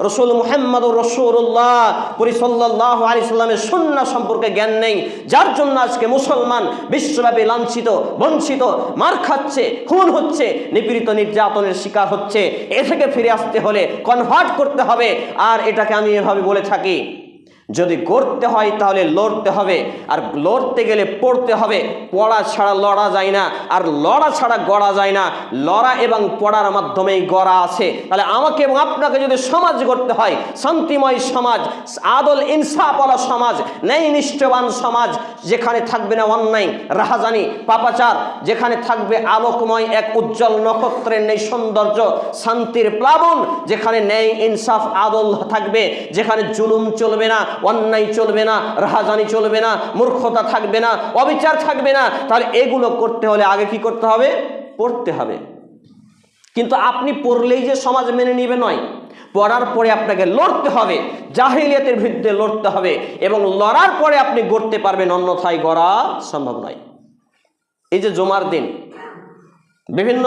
রসুল মুহাম্মদুর রাসূলুল্লাহ সাল্লাল্লাহু আলাইহি সাল্লামের সুন্নাহ সম্পর্কে জ্ঞান নেই, যার জন্য আজকে মুসলমান বিশ্বব্যাপী লাঞ্ছিত, বঞ্চিত, মার খাচ্ছে, খুন হচ্ছে, নিপীড়িত, নির্যাতনের শিকার হচ্ছে। এ থেকে ফিরে আসতে হলে কনভার্ট করতে হবে। আর এটাকে আমি এভাবে বলে থাকি, যদি গড়তে হয় তাহলে লড়তে হবে, আর লড়তে গেলে পড়তে হবে। পড়া ছাড়া লড়া যায় না, আর লড়া ছাড়া গড়া যায় না। লড়া এবং পড়ার মাধ্যমেই গড়া আছে। তাহলে আমাকে এবং আপনাকে যদি সমাজ গড়তে হয়, শান্তিময় সমাজ, আদল ইনসাফওয়ালা সমাজ, ন্যায় নিষ্ঠবান সমাজ, যেখানে থাকবে না অন্যায়, রাহাজানি, পাপাচার, যেখানে থাকবে আলোকময় এক উজ্জ্বল নক্ষত্রের ন্যায় সৌন্দর্য, শান্তির প্লাবন, যেখানে ন্যায় ইনসাফ আদল থাকবে, যেখানে জুলুম চলবে না, অন্যায় চলবে না, রাহাজানি চলবে না, মূর্খতা থাকবে না, অবিচার থাকবে না। তাহলে এগুলো করতে হলে আগে কি করতে হবে? পড়তে হবে। কিন্তু আপনি পড়লেই যে সমাজ মেনে নিবে নয়, পড়ার পরে আপনাকে লড়তে হবে, জাহিলিয়াতের বিরুদ্ধে লড়তে হবে, এবং লড়ার পরে আপনি গড়তে পারবেন, অন্যথায় গড়া সম্ভব নয়। এই যে জুমার দিন বিভিন্ন